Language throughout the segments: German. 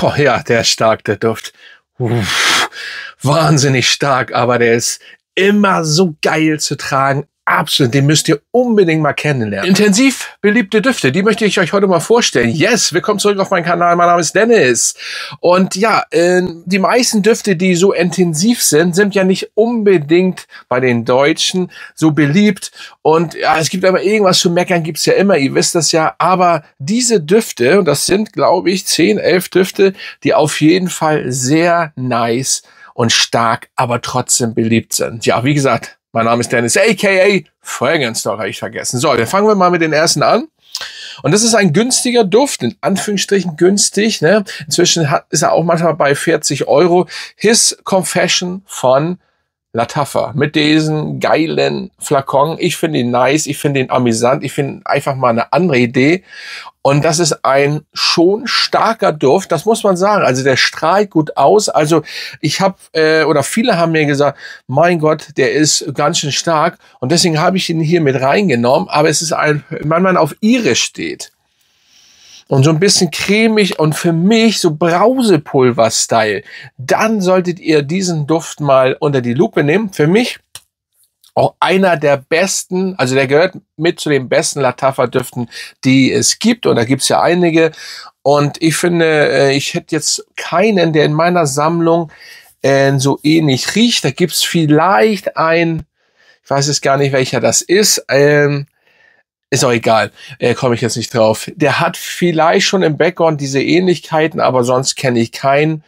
Oh ja, der ist stark, der Duft. Uff, wahnsinnig stark, aber der ist immer so geil zu tragen. Absolut, den müsst ihr unbedingt mal kennenlernen. Intensiv beliebte Düfte, die möchte ich euch heute mal vorstellen. Yes, willkommen zurück auf meinen Kanal. Mein Name ist Dennis. Und ja, die meisten Düfte, die so intensiv sind, sind ja nicht unbedingt bei den Deutschen so beliebt. Und ja, es gibt aber irgendwas zu meckern, gibt's ja immer, ihr wisst das ja. Aber diese Düfte, und das sind, glaube ich, 10, 11 Düfte, die auf jeden Fall sehr nice und stark, aber trotzdem beliebt sind. Ja, wie gesagt, mein Name ist Dennis, a.k.a. Fragrance Talk, habe ich vergessen. So, dann fangen wir mal mit den ersten an. Und das ist ein günstiger Duft, in Anführungsstrichen günstig. Ne? Inzwischen ist er auch manchmal bei 40 €. His Confession von Lattafa mit diesen geilen Flakon. Ich finde ihn nice, ich finde ihn amüsant, ich finde einfach mal eine andere Idee. Und das ist ein schon starker Duft, das muss man sagen. Also der strahlt gut aus. Also ich habe, oder viele haben mir gesagt, mein Gott, der ist ganz schön stark. Und deswegen habe ich ihn hier mit reingenommen. Aber es ist ein, wenn man auf Iris steht und so ein bisschen cremig und für mich so Brausepulver-Style, dann solltet ihr diesen Duft mal unter die Lupe nehmen. Für mich auch einer der besten, also der gehört mit zu den besten Lattafa-Düften, die es gibt. Und da gibt's ja einige. Und ich finde, ich hätte jetzt keinen, der in meiner Sammlung so ähnlich riecht. Da gibt's vielleicht ein, ich weiß jetzt gar nicht, welcher das ist. Ist auch egal, komme ich jetzt nicht drauf. Der hat vielleicht schon im Background diese Ähnlichkeiten, aber sonst kenne ich keinen.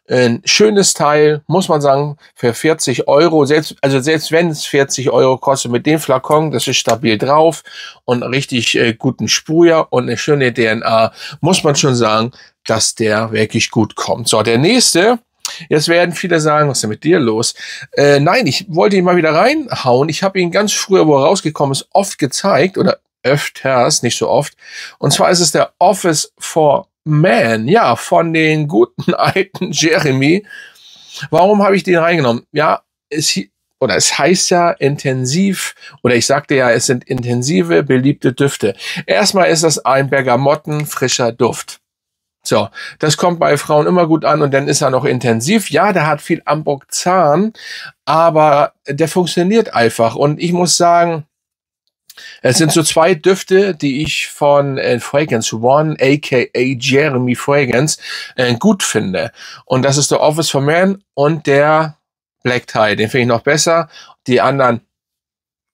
Ein schönes Teil, muss man sagen, für 40 €. Selbst wenn es 40 € kostet mit dem Flakon, das ist stabil drauf und richtig guten Sprüher und eine schöne DNA, muss man schon sagen, dass der wirklich gut kommt. So, der nächste. Jetzt werden viele sagen, was ist denn mit dir los? Nein, ich wollte ihn mal wieder reinhauen. Ich habe ihn ganz früher, wo er rausgekommen ist, oft gezeigt oder öfters, nicht so oft. Und zwar ist es der Office for Man, ja, von den guten alten Jeremy. Warum habe ich den reingenommen? Ja, es heißt ja intensiv, oder ich sagte ja, es sind intensive, beliebte Düfte. Erstmal ist das ein bergamottenfrischer Duft. So, das kommt bei Frauen immer gut an und dann ist er noch intensiv. Ja, der hat viel Ambroxan, aber der funktioniert einfach. Und ich muss sagen, es sind so zwei Düfte, die ich von Fragrance One, a.k.a. Jeremy Fragrance, gut finde. Und das ist der Office for Man und der Black Tie. Den finde ich noch besser. Die anderen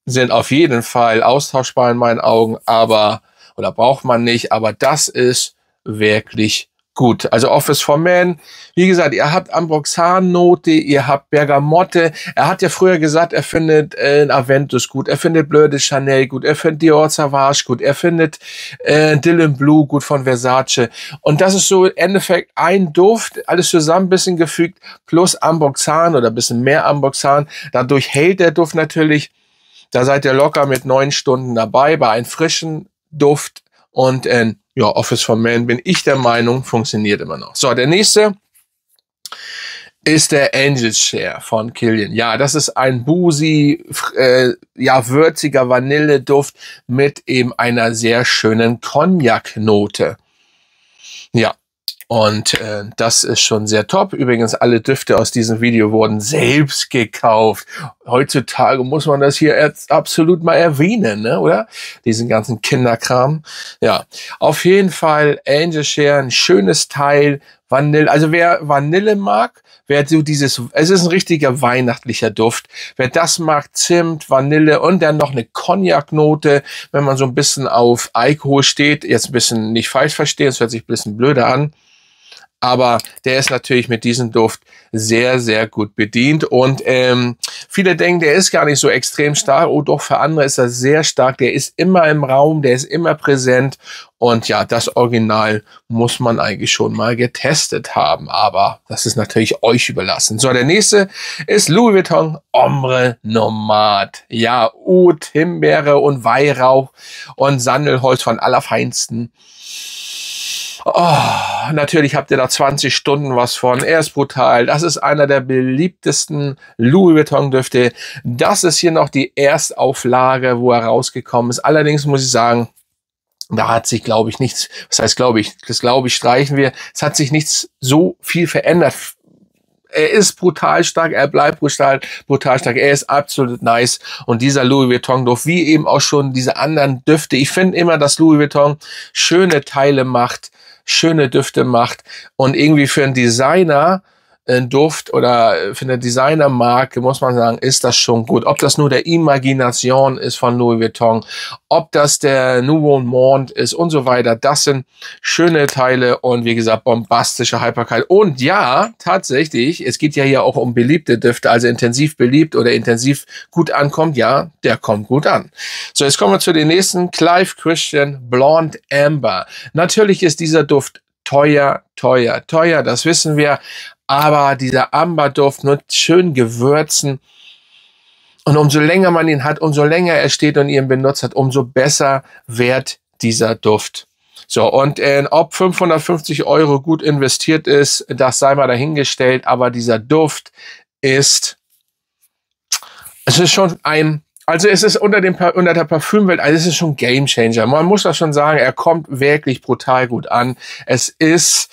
sind auf jeden Fall austauschbar in meinen Augen, aber, oder braucht man nicht, aber das ist wirklich gut. Also Office for Man, wie gesagt, ihr habt Ambroxan-Note, ihr habt Bergamotte. Er hat ja früher gesagt, er findet Aventus gut, er findet Bleu de Chanel gut, er findet Dior Sauvage gut, er findet Dylan Blue gut von Versace. Und das ist so im Endeffekt ein Duft, alles zusammen ein bisschen gefügt, plus Ambroxan oder ein bisschen mehr Ambroxan. Dadurch hält der Duft natürlich. Da seid ihr locker mit 9 Stunden dabei bei einem frischen Duft. Und ja, Office for Man, bin ich der Meinung, funktioniert immer noch. So, der nächste ist der Angel Share von Kilian. Ja, das ist ein boozy, ja, würziger Vanilleduft mit eben einer sehr schönen Cognac-Note. Ja. Und das ist schon sehr top. Übrigens, alle Düfte aus diesem Video wurden selbst gekauft. Heutzutage muss man das hier jetzt absolut mal erwähnen, ne, oder? Diesen ganzen Kinderkram. Ja, auf jeden Fall Angel Share, ein schönes Teil. Vanille, also wer Vanille mag, wer so dieses, es ist ein richtiger weihnachtlicher Duft. Wer das mag, Zimt, Vanille und dann noch eine Cognac-Note, wenn man so ein bisschen auf Alkohol steht. Jetzt ein bisschen nicht falsch verstehen, es hört sich ein bisschen blöder an. Aber der ist natürlich mit diesem Duft sehr, sehr gut bedient. Und viele denken, der ist gar nicht so extrem stark. Oh doch, für andere ist er sehr stark. Der ist immer im Raum, der ist immer präsent. Und ja, das Original muss man eigentlich schon mal getestet haben. Aber das ist natürlich euch überlassen. So, der nächste ist Louis Vuitton Ombre Nomade. Ja, Oud, Himbeere und Weihrauch und Sandelholz von allerfeinsten. Oh, natürlich habt ihr da 20 Stunden was von. Er ist brutal. Das ist einer der beliebtesten Louis Vuitton Düfte. Das ist hier noch die Erstauflage, wo er rausgekommen ist. Allerdings muss ich sagen, Da hat sich, glaube ich, nichts, was heißt, glaube ich, das glaube ich, streichen wir. Es hat sich nichts so viel verändert. Er ist brutal stark, er bleibt brutal stark, er ist absolut nice. Und dieser Louis Vuitton Duft, wie eben auch schon diese anderen Düfte, ich finde immer, dass Louis Vuitton schöne Teile macht, schöne Düfte macht und irgendwie für einen Designer Duft oder für eine Designermarke, muss man sagen, ist das schon gut. Ob das nur der Imagination ist von Louis Vuitton, ob das der Nouveau Monde ist und so weiter. Das sind schöne Teile und wie gesagt, bombastische Haltbarkeit. Und ja, tatsächlich, es geht ja hier auch um beliebte Düfte, also intensiv beliebt oder intensiv gut ankommt. Ja, der kommt gut an. So, jetzt kommen wir zu den nächsten. Clive Christian Blonde Amber. Natürlich ist dieser Duft teuer, das wissen wir. Aber dieser Amberduft mit schön Gewürzen. Und umso länger man ihn hat, umso länger er steht und ihn benutzt hat, umso besser wird dieser Duft. So, und ob 550 € gut investiert ist, das sei mal dahingestellt. Aber dieser Duft es ist schon also es ist unter der Parfümwelt, also es ist schon Game Changer. Man muss das schon sagen, er kommt wirklich brutal gut an. Es ist,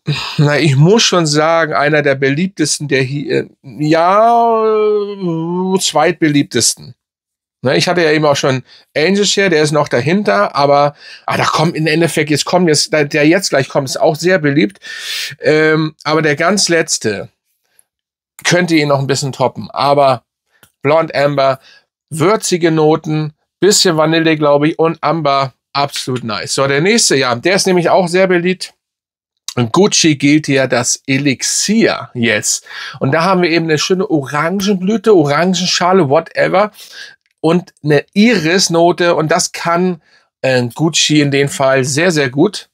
ich muss schon sagen, einer der beliebtesten, der hier, zweitbeliebtesten. Ich hatte ja eben auch schon Angel Share, der ist noch dahinter, aber da kommt im Endeffekt, der jetzt gleich kommt, ist auch sehr beliebt. Aber der ganz letzte könnte ihn noch ein bisschen toppen. Aber Blonde Amber, würzige Noten, bisschen Vanille, glaube ich, und Amber, absolut nice. So, der nächste, der ist nämlich auch sehr beliebt. Und Gucci gilt ja das Elixier jetzt. Und da haben wir eben eine schöne Orangenblüte, Orangenschale, whatever. Und eine Irisnote. Und das kann Gucci in dem Fall sehr, sehr gut.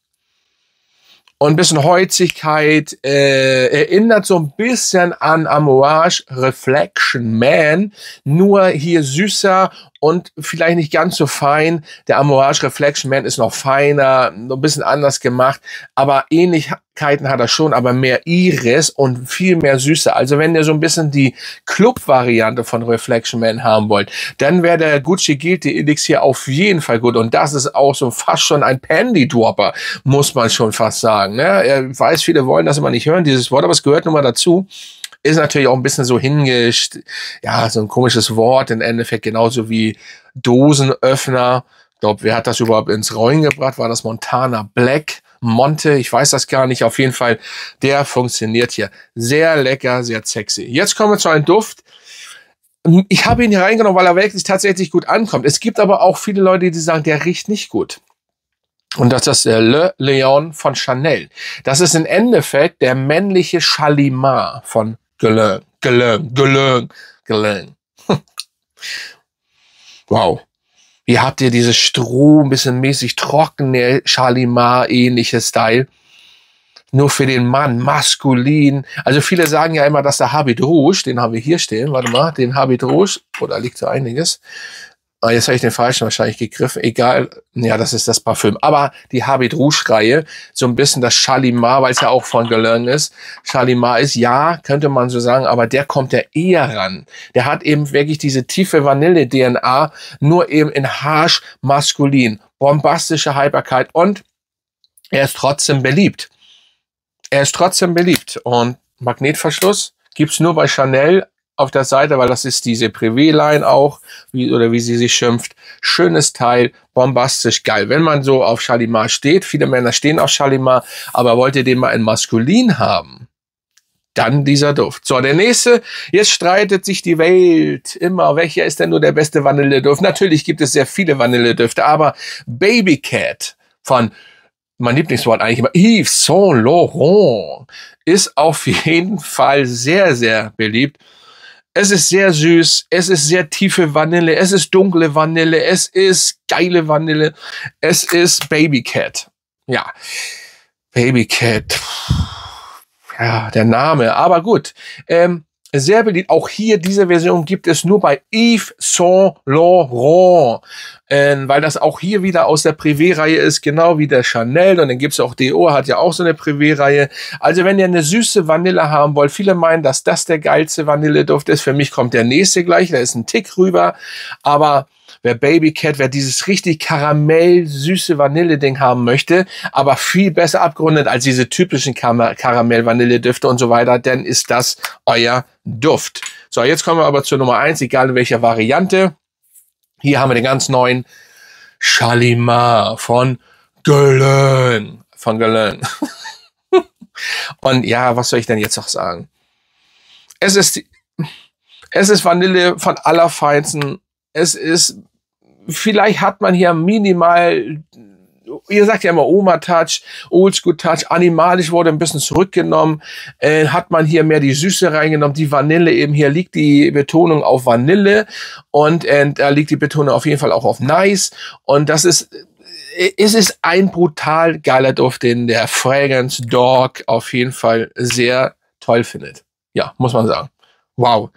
Und ein bisschen Holzigkeit, erinnert so ein bisschen an Amouage Reflection Man, nur hier süßer und vielleicht nicht ganz so fein. Der Amouage Reflection Man ist noch feiner, ein bisschen anders gemacht, aber Ähnlichkeiten hat er schon, aber mehr Iris und viel mehr Süße. Also wenn ihr so ein bisschen die Club-Variante von Reflection Man haben wollt, dann wäre der Gucci Guilty Elixier auf jeden Fall gut. Und das ist auch so fast schon ein Pandy-Dropper, muss man schon fast sagen. Ne? Ich weiß, viele wollen das immer nicht hören, dieses Wort, aber es gehört nun mal dazu. Ist natürlich auch ein bisschen so so ein komisches Wort, im Endeffekt genauso wie Dosenöffner. Ich glaube, wer hat das überhaupt ins Rollen gebracht? War das Montana Black? Monte, ich weiß das gar nicht. Auf jeden Fall, der funktioniert hier. Sehr lecker, sehr sexy. Jetzt kommen wir zu einem Duft. Ich habe ihn hier reingenommen, weil er wirklich tatsächlich gut ankommt. Es gibt aber auch viele Leute, die sagen, der riecht nicht gut. Und das ist der Le Lion von Chanel. Das ist im Endeffekt der männliche Shalimar von Guerlain. Wow. Hier habt ihr dieses Stroh, ein bisschen mäßig trockene Shalimar-ähnliche Style. Nur für den Mann, maskulin. Also viele sagen ja immer, dass der Habit Rouge, den haben wir hier stehen, warte mal, den Habit Rouge, da liegt so einiges. Jetzt habe ich den falschen wahrscheinlich gegriffen. Egal, ja, das ist das Parfüm. Aber die Habit Rouge-Reihe, so ein bisschen das Shalimar, weil es ja auch von Guerlain ist. Shalimar ist, ja, könnte man so sagen, aber der kommt ja eher ran. Der hat eben wirklich diese tiefe Vanille-DNA, nur eben in harsch maskulin. Bombastische Haltbarkeit und er ist trotzdem beliebt. Und Magnetverschluss gibt's nur bei Chanel auf der Seite, weil das ist diese Privé-Line auch, wie sie sich schimpft. Schönes Teil, bombastisch geil. Wenn man so auf Shalimar steht, viele Männer stehen auf Shalimar, aber wollt ihr den mal in maskulin haben, dann dieser Duft. So, der nächste, jetzt streitet sich die Welt immer, welcher ist denn nur der beste Vanilleduft? Natürlich gibt es sehr viele Vanilledüfte, aber Baby Cat von, mein Lieblingswort eigentlich immer, Yves Saint Laurent, ist auf jeden Fall sehr, sehr beliebt. Es ist sehr süß, es ist sehr tiefe Vanille, es ist dunkle Vanille, es ist geile Vanille, es ist Baby Cat. Ja, Baby Cat. Ja, der Name, aber gut. Sehr beliebt. Auch hier, diese Version gibt es nur bei Yves Saint Laurent. Weil das auch hier wieder aus der Privé-Reihe ist, genau wie der Chanel. Und dann gibt's auch Dior, hat ja auch so eine Privé-Reihe. Also wenn ihr eine süße Vanille haben wollt, viele meinen, dass das der geilste Vanilleduft ist. Für mich kommt der nächste gleich, da ist ein Tick rüber. Aber wer Baby Cat, wer dieses richtig Karamell-süße Vanille-Ding haben möchte, aber viel besser abgerundet als diese typischen Karamell-Vanille-Düfte und so weiter, dann ist das euer Duft. So, jetzt kommen wir aber zur Nummer 1, egal in welcher Variante. Hier haben wir den ganz neuen Shalimar von Guerlain. Und ja, was soll ich denn jetzt noch sagen? Es ist Vanille von allerfeinsten. Vielleicht hat man hier minimal, ihr sagt ja immer Oma-Touch, Oldschool-Touch, animalisch wurde ein bisschen zurückgenommen, hat man hier mehr die Süße reingenommen, die Vanille eben, hier liegt die Betonung auf Vanille und da liegt die Betonung auf jeden Fall auch auf Nice und es ist ein brutal geiler Duft, den der Fragrance Dog auf jeden Fall sehr toll findet. Ja, muss man sagen. Wow.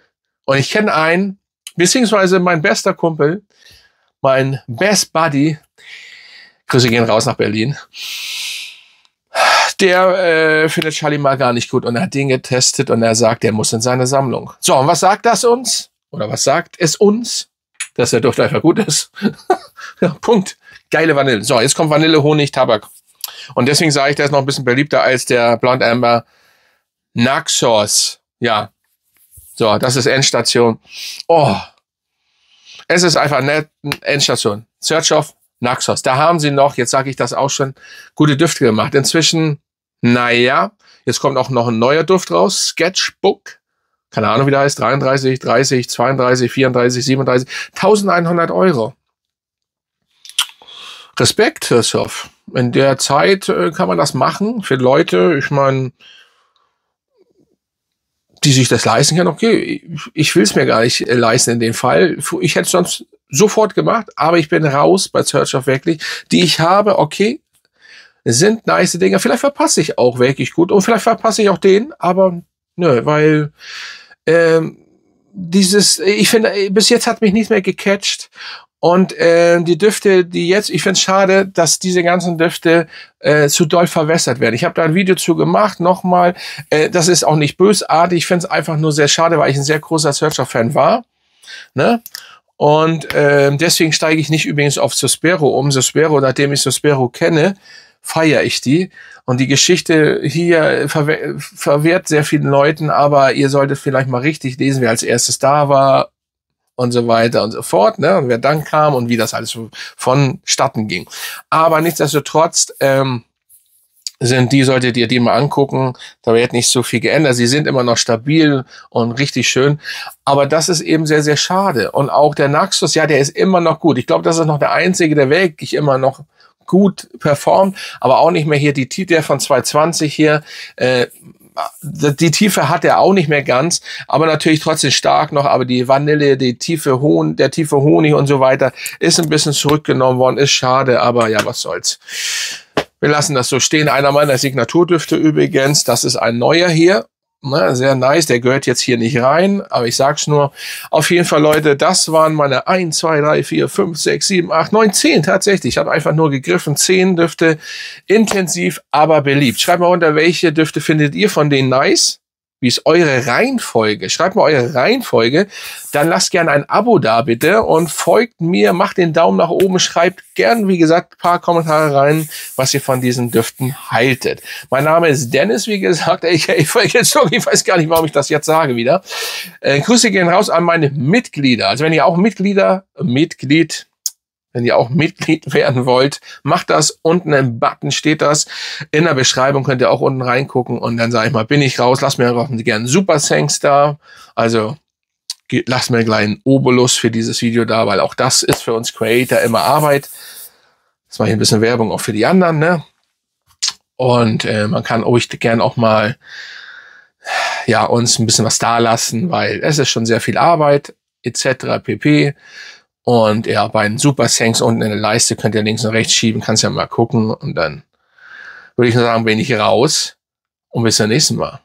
Und ich kenne einen, beziehungsweise mein bester Kumpel, mein Best Buddy, Grüße gehen raus nach Berlin, der findet Shalimar gar nicht gut und er hat den getestet und er sagt, der muss in seine Sammlung. So, und was sagt das uns? Oder was sagt es uns? Dass der Duft einfach gut ist. Ja, Punkt. Geile Vanille. So, jetzt kommt Vanille, Honig, Tabak. Und deswegen sage ich, der ist noch ein bisschen beliebter als der Blonde Amber Naxos. Ja. So, das ist Endstation. Oh. Es ist einfach eine Endstation. Search of Naxos. Da haben sie noch, jetzt sage ich das auch schon, gute Düfte gemacht. Inzwischen, naja, jetzt kommt auch noch ein neuer Duft raus. Sketchbook. Keine Ahnung, wie der heißt. 33, 30, 32, 34, 37. 1100 Euro. Respekt, Hirschhoff. In der Zeit kann man das machen. Für Leute, ich meine, die sich das leisten können. Okay, ich will es mir gar nicht leisten in dem Fall. Ich hätte es sonst sofort gemacht, aber ich bin raus bei Search of wirklich. Die ich habe, okay, sind nice Dinger. Vielleicht verpasse ich auch wirklich gut und vielleicht verpasse ich auch den, aber nö, weil ich finde, bis jetzt hat mich nichts mehr gecatcht. Und die Düfte, die jetzt, ich finde es schade, dass diese ganzen Düfte zu doll verwässert werden. Ich habe da ein Video zu gemacht, nochmal. Das ist auch nicht bösartig. Ich finde es einfach nur sehr schade, weil ich ein sehr großer Searcher-Fan war. Ne? Und deswegen steige ich nicht übrigens auf Sospero um. Sospero, nachdem ich Sospero kenne, feiere ich die. Und die Geschichte hier verwehrt sehr vielen Leuten, aber ihr solltet vielleicht mal richtig lesen, wer als erstes da war. Und so weiter und so fort, ne? Und wer dann kam und wie das alles vonstatten ging. Aber nichtsdestotrotz solltet ihr die mal angucken. Da wird nicht so viel geändert. Sie sind immer noch stabil und richtig schön. Aber das ist eben sehr, sehr schade. Und auch der Naxos, ja, der ist immer noch gut. Ich glaube, das ist noch der einzige, der wirklich immer noch gut performt. Aber auch nicht mehr hier die Tite von 220 hier. Die Tiefe hat er auch nicht mehr ganz, aber natürlich trotzdem stark noch, aber die Vanille, der tiefe Honig und so weiter ist ein bisschen zurückgenommen worden, ist schade, aber ja, was soll's. Wir lassen das so stehen. Einer meiner Signaturdüfte übrigens, das ist ein neuer hier, ne, sehr nice, der gehört jetzt hier nicht rein, aber ich sag's nur. Auf jeden Fall, Leute, das waren meine 1, 2, 3, 4, 5, 6, 7, 8, 9, 10 tatsächlich. Ich habe einfach nur gegriffen, 10 Düfte, intensiv, aber beliebt. Schreibt mal unter, welche Düfte findet ihr von denen nice? Wie ist eure Reihenfolge? Schreibt mal eure Reihenfolge. Dann lasst gerne ein Abo da, bitte. Und folgt mir, macht den Daumen nach oben. Schreibt gern, wie gesagt, ein paar Kommentare rein, was ihr von diesen Düften haltet. Mein Name ist Dennis, wie gesagt. Ich weiß gar nicht, warum ich das jetzt sage wieder. Grüße gehen raus an meine Mitglieder. Also wenn ihr auch Mitglied werden wollt, macht das. Unten im Button steht das. In der Beschreibung könnt ihr auch unten reingucken und dann sage ich mal, bin ich raus. Lasst mir einfach gerne einen Super Thanks da. Also lasst mir gleich einen Obolus für dieses Video da, weil auch das ist für uns Creator immer Arbeit. Jetzt mache ich ein bisschen Werbung auch für die anderen, ne? Und man kann euch gern auch mal ja uns ein bisschen was da lassen, weil es ist schon sehr viel Arbeit etc. pp. Und ja, bei den Super Thanks unten in der Leiste könnt ihr links und rechts schieben, kannst ja mal gucken. Und dann würde ich nur sagen, bin ich raus und bis zum nächsten Mal.